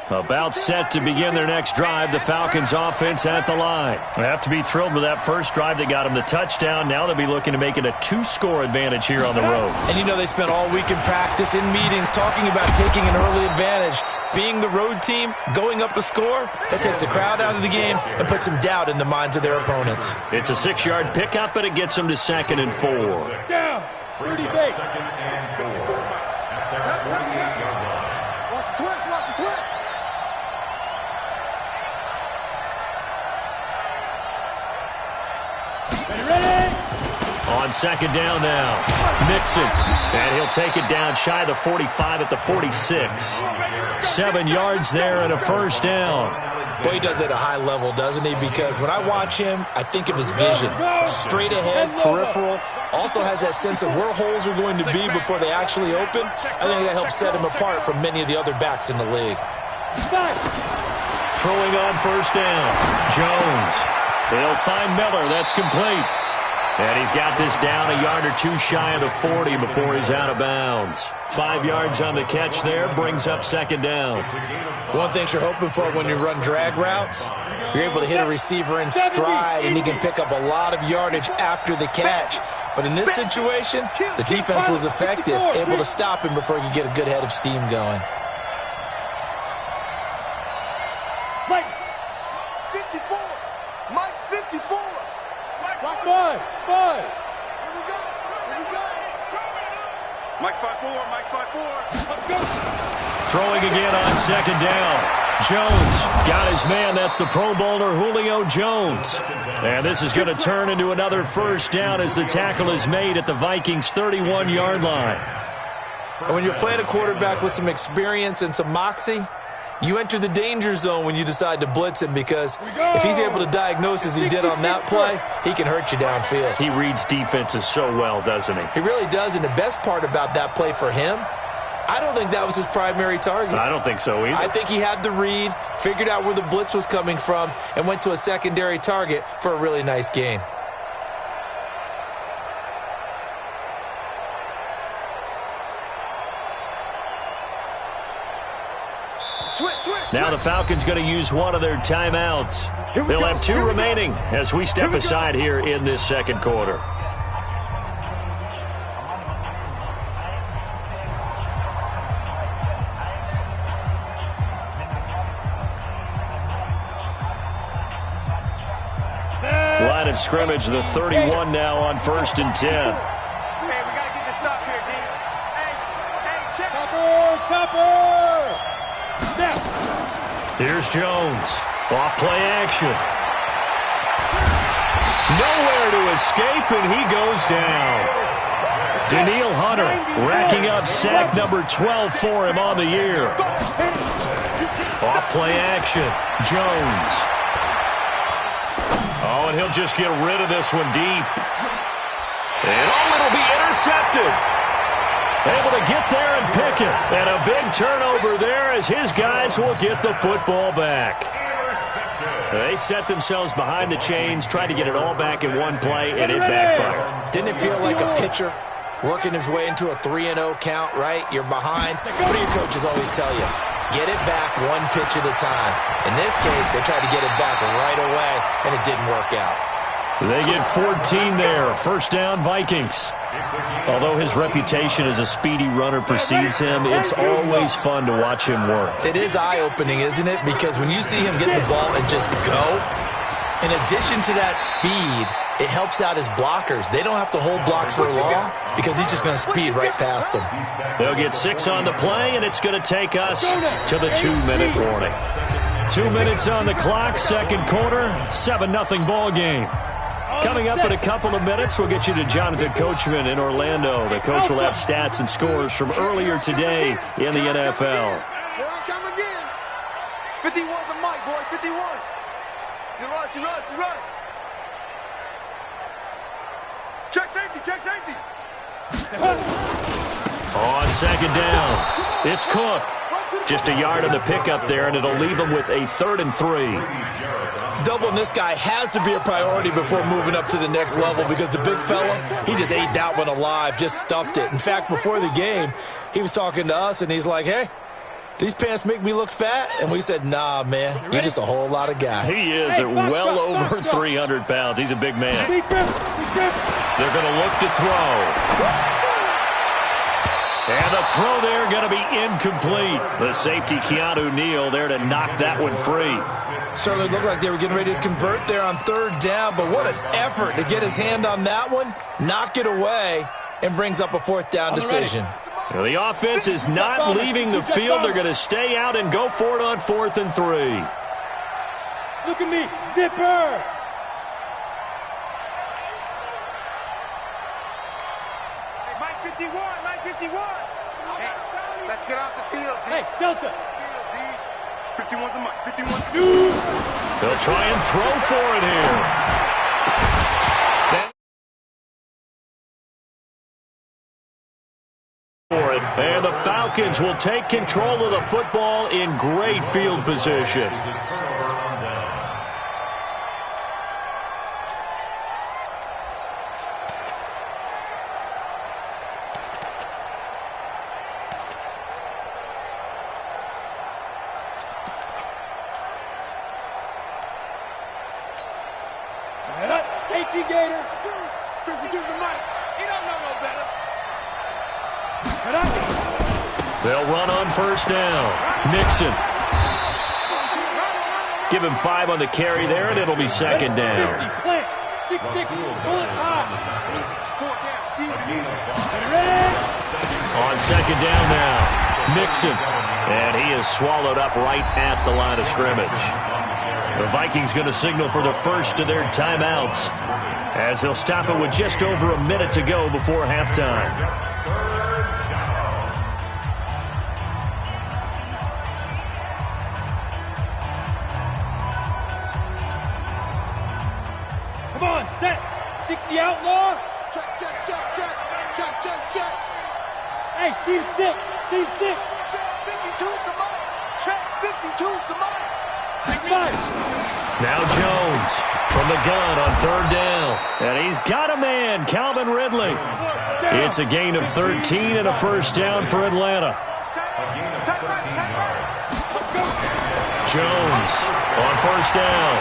About set to begin their next drive, the Falcons offense at the line. They have to be thrilled with that first drive that got them the touchdown. Now they'll be looking to make it a 2-score advantage here on the road. And you know they spent all week in practice, in meetings, talking about taking an early advantage. Being the road team, going up a score, that takes the crowd out of the game and puts some doubt in the minds of their opponents. It's a 6-yard pickup, but it gets them to 2nd and 4. Down, 30 base. 2nd and 4 at their 48-yard line. Watch the twist, watch the twist. On second down now, Mixon, and he'll take it down shy of the 45 at the 46. 7 yards there and a first down. Boy, he does it at a high level, doesn't he? Because when I watch him, I think of his vision. Straight ahead, peripheral. Also has that sense of where holes are going to be before they actually open. I think that helps set him apart from many of the other backs in the league. Throwing on first down, Jones. They'll find Miller. That's complete. And he's got this down a yard or two shy of the 40 before he's out of bounds. 5 yards on the catch there, brings up second down. One thing you're hoping for when you run drag routes, you're able to hit a receiver in stride, and he can pick up a lot of yardage after the catch. But in this situation, the defense was effective, able to stop him before he could get a good head of steam going. Mike, 54. Mike, 54. Mike, 5. Here we go. Mike, 5-4. Mike, 5-4. Let's go. Throwing again on second down. Jones got his man. That's the Pro Bowler Julio Jones. And this is going to turn into another first down as the tackle is made at the Vikings' 31-yard line. And when you're playing a quarterback with some experience and some moxie, you enter the danger zone when you decide to blitz him, because if he's able to diagnose as he did on that play, he can hurt you downfield. He reads defenses so well, doesn't he? He really does, and the best part about that play for him, I don't think that was his primary target. I don't think so either. I think he had the read, figured out where the blitz was coming from, and went to a secondary target for a really nice gain. Now the Falcons going to use one of their timeouts. They'll have 2 remaining as we step aside here in this second quarter. Line of scrimmage, the 31 now on 1st and 10. Hey, we got to get this stop here, D. Hey, check. Chopper! Snap. Here's Jones. Off play action. Nowhere to escape, and he goes down. Daniil Hunter racking up sack number 12 for him on the year. Off play action. Jones. Oh, and he'll just get rid of this one deep. And oh, it'll be intercepted. Able to get there and pick it. And a big turnover there as his guys will get the football back. They set themselves behind the chains, tried to get it all back in one play, and it backfired. Didn't it feel like a pitcher working his way into a 3-0 count, right? You're behind. What do your coaches always tell you? Get it back one pitch at a time. In this case, they tried to get it back right away, and it didn't work out. They get 14 there. First down, Vikings. Although his reputation as a speedy runner precedes him, it's always fun to watch him work. It is eye-opening, isn't it? Because when you see him get the ball and just go, in addition to that speed, it helps out his blockers. They don't have to hold blocks for long because he's just going to speed right past them. They'll get 6 on the play, and it's going to take us to the 2-minute warning. 2 minutes on the clock, second quarter, 7-0 ball game. Coming up in a couple of minutes, we'll get you to Jonathan Coachman in Orlando. The coach will have stats and scores from earlier today in the NFL. Here I come again. 51's the mic, boy. 51. You rush. Check safety. On second down, it's Cook. Just a yard on the pickup there, and it'll leave him with a 3rd and 3. Doubling this guy has to be a priority before moving up to the next level because the big fella, he just ate that one alive, just stuffed it. In fact, before the game, he was talking to us, and he's like, hey, these pants make me look fat? And we said, nah, man, you're just a whole lot of guy. He is at well over 300 pounds. He's a big man. They're going to look to throw. And the throw there going to be incomplete. The safety, Keanu Neal, there to knock that one free. Certainly looked like they were getting ready to convert there on 3rd down, but what an effort to get his hand on that one, knock it away, and brings up a 4th down decision. Well, the offense is not leaving the field. They're going to stay out and go for it on 4th and 3. Look at me, zipper. Hey, Mike 51. Hey, let's get off the field, D. Hey, Delta. 51's the mic. 51. They'll try and throw for it here. And the Falcons will take control of the football in great field position. Take Gator. 52's the mic. He don't know no better. They'll run on 1st down. Nixon. Give him 5 on the carry there, and it'll be 2nd down. 6-6, bullet high. On 2nd down now, Nixon. And he is swallowed up right at the line of scrimmage. The Vikings going to signal for the first of their timeouts as they'll stop it with just over a minute to go before halftime. Come on, set. 60 outlaw. Check. Hey, Steve 6. Check 52's the mic. Check 52's the mic. Now Jones from the gun on 3rd down. And he's got a man, Calvin Ridley. It's a gain of 13 and a 1st down for Atlanta. Jones on first down.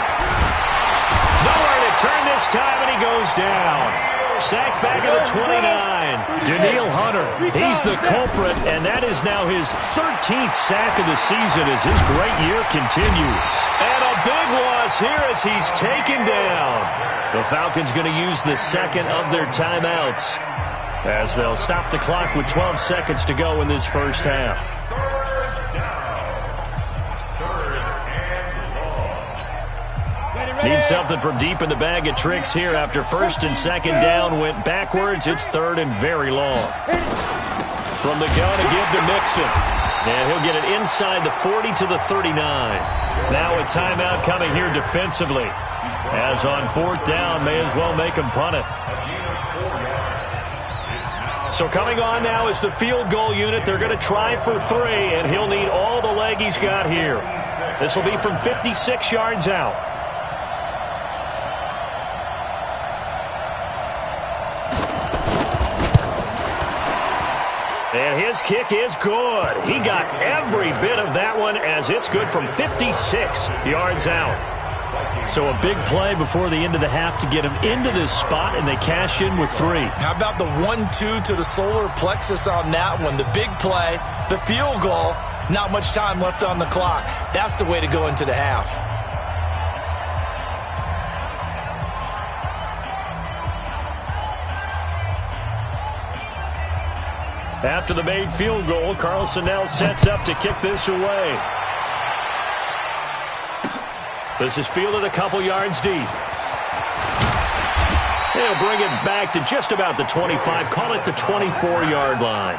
Nowhere to turn this time, and he goes down. Sacked back at the 29. Danielle Hunter, he's the culprit, and that is now his 13th sack of the season as his great year continues. And a big loss here as he's taken down. The Falcons going to use the second of their timeouts as they'll stop the clock with 12 seconds to go in this first half. Need something from deep in the bag of tricks here after first and second down went backwards. It's third and very long. From the gun again to Mixon. And he'll get it inside the 40 to the 39. Now a timeout coming here defensively. As on fourth down, may as well make him punt it. So coming on now is the field goal unit. They're going to try for 3, and he'll need all the leg he's got here. This will be from 56 yards out. And his kick is good. He got every bit of that one as it's good from 56 yards out. So a big play before the end of the half to get him into this spot, and they cash in with 3. How about the 1-2 to the solar plexus on that one? The big play, the field goal, not much time left on the clock. That's the way to go into the half. After the made field goal, Carlson now sets up to kick this away. This is fielded a couple yards deep. They'll bring it back to just about the 25. Call it the 24-yard line.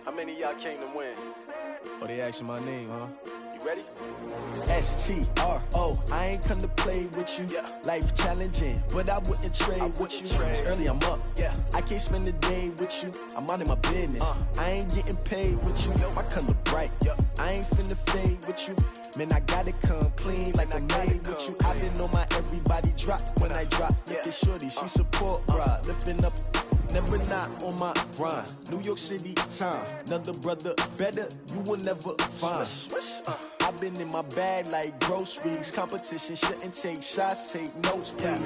How many of y'all came to win? Oh, they asking my name, huh? You ready? S-T-R-O, I ain't come to play with you. Life challenging, but I wouldn't trade with you. Early I'm up, I can't spend the day with you. I'm out of my business, I ain't getting paid with you. My color bright, I ain't finna fade with you. Man, I gotta come clean like I made with you. I've been on my everybody drop when I drop. Look at shorty, she support, bruh. Lifting up, never not on my grind. New York City time, another brother better, you will never find. I've been in my bag like groceries. Competition shouldn't take shots, take notes, please.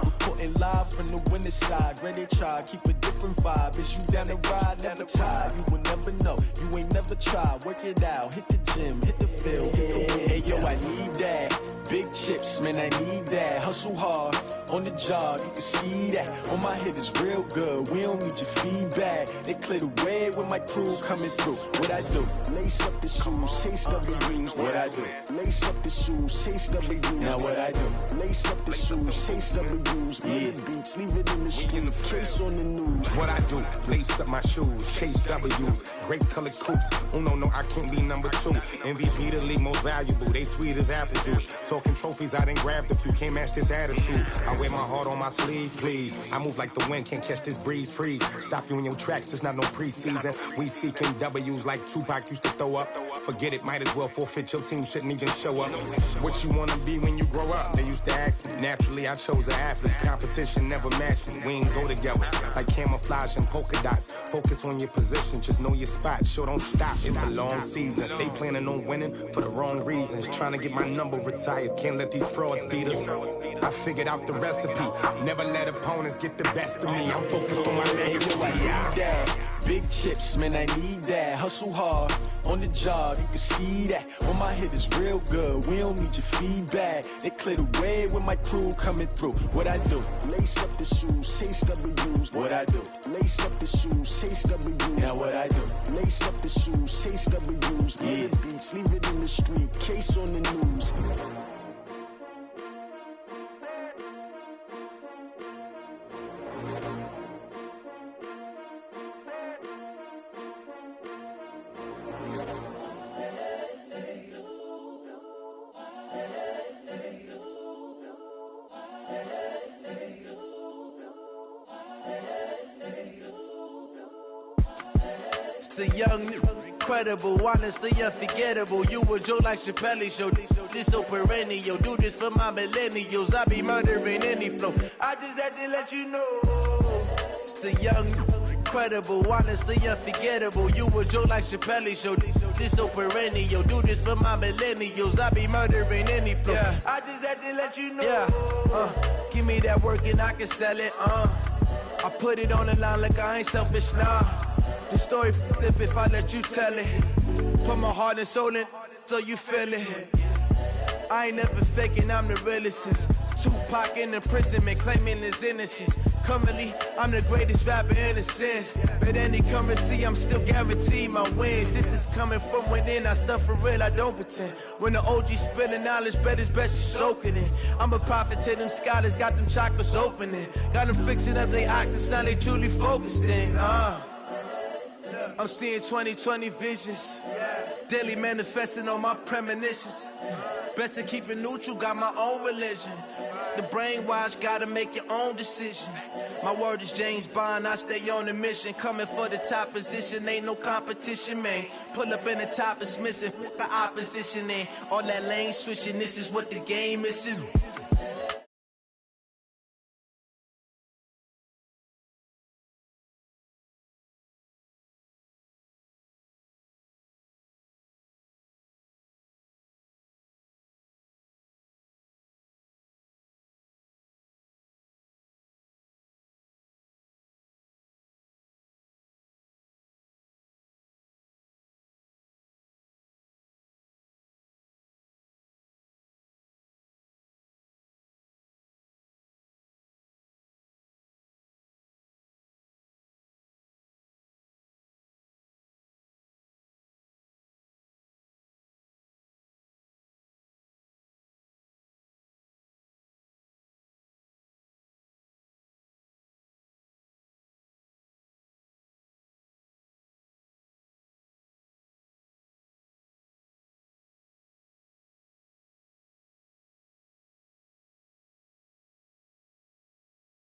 Reporting live from the winning side. Ready to try, keep a different vibe. Is you down the ride, never tired. You will never know, you ain't never tried. Work it out, hit the gym, hit the field, hit the win. Hey yo, I need that. Big chips, man, I need that. Hustle hard, on the job, you can see that. On my hit is real good, we don't need your feedback. They clear the way with my crew coming through. What I do? Lace up the shoes, chase W's. What I do? Lace up the shoes, chase W's. Now what I do? Lace up the shoes, chase W's. Beats, leave it in the street, case on the news. What I do? Lace up my shoes, chase W's. Great colored coops. Oh no, I can't be number 2. MVP the league most valuable. They sweet as apple juice. Talking trophies, I done grabbed a few. Can't match this attitude. I wear my heart on my sleeve, please. I move like the wind, can't catch this breeze. Freeze. Stop you in your tracks, there's not no preseason. We seeking W's like Tupac used to throw up. Forget it, might as well forfeit. Your team shouldn't even show up. What you wanna be when you grow up? They used to ask me. Naturally, I chose an athlete. Competition never matched me. We ain't go together like camouflage and polka dots. Focus on your position, just know your spot. Sure, don't stop. It's a long season. They planning on winning for the wrong reasons. Trying to get my number retired. Can't let these frauds beat us. I figured out the recipe. Never let opponents get the best of me. I'm focused on my legacy. I need that. Big chips, man, I need that. Hustle hard, on the job, you can see that. On my hit is real good, we don't need your feedback. They clear the way with my crew coming through. What I do? Lace up the shoes, chase W's. What I do? Lace up the shoes, chase W's. Now what I do? Lace up the shoes, chase W's. Beats, leave it in the street, case on the news. It's the young, incredible, honestly unforgettable. You a Joe like Chappelle show. This so perennial. Do this for my millennials. I be murdering any flow. I just had to let you know. It's the young, incredible, honestly unforgettable. You a Joe like Chappelle show. This so perennial. Do this for my millennials. I be murdering any flow. Yeah. I just had to let you know. Yeah. Give me that work and I can sell it. I put it on the line like I ain't selfish, nah. The story flip if I let you tell it. Put my heart and soul in so you feel it. I ain't never faking, I'm the realest since Tupac in imprisonment, claiming his innocence. Currently, I'm the greatest rapper in a sense. But any currency, I'm still guaranteed my wins. This is coming from within, I stuff for real, I don't pretend. When the OG spilling knowledge, bet it's best you soak it in. I'm a prophet to them scholars, got them chakras opening. Got them fixing up they octaves, now they truly focused in. I'm seeing 2020 visions, daily manifesting on my premonitions. Best to keep it neutral, got my own religion. The brainwash, gotta make your own decision. My word is James Bond, I stay on the mission. Coming for the top position, ain't no competition, man. Pull up in the top, it's missing, the opposition ain't. All that lane switching, this is what the game is.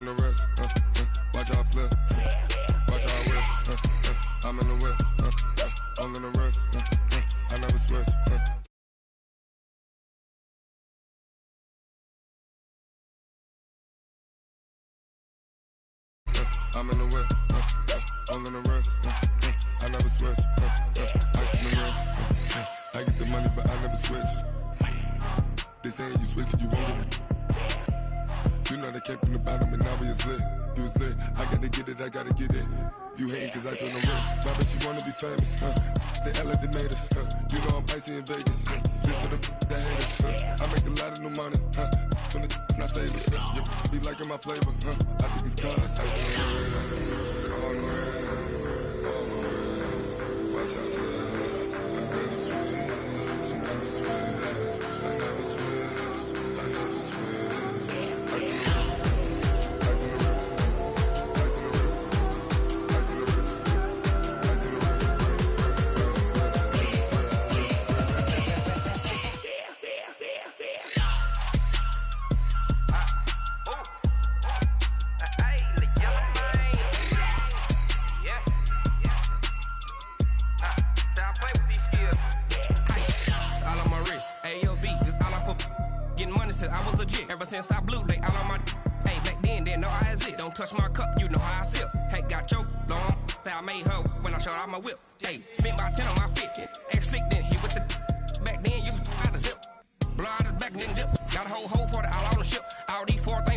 The rest, watch how I flip, watch how I whip, I'm in the whip, I'm in the rest, I never switch, I'm in the whip, I'm in the rest, I never switch, ice in the rest, I get the money but I never switch, they saying you switch you won't get it. You know they came from the bottom and now we is lit. You was lit, I gotta get it, I gotta get it. You hating cause I on the wrist. Why bet you wanna be famous, They act like they made us, You know I'm icy in Vegas, This for the that hate us, I make a lot of new money, When the not savers, You be liking my flavor, I think it's cause I on the wrist, on the wrist, on the wrist. Watch out, please. I never switch, I never switch, I never switch, I never switch. I was legit. Ever since I blew, they all on my hey, back then, didn't know I exist. Don't touch my cup, you know how I sip. Hey, got your long, I made her when I showed out my whip. Hey, spent about 10 on my 50. Ex-slick, then hit with the back then, used to out the zip. Blow out his back, then dip. Got a whole party all on the ship. All these 4 things.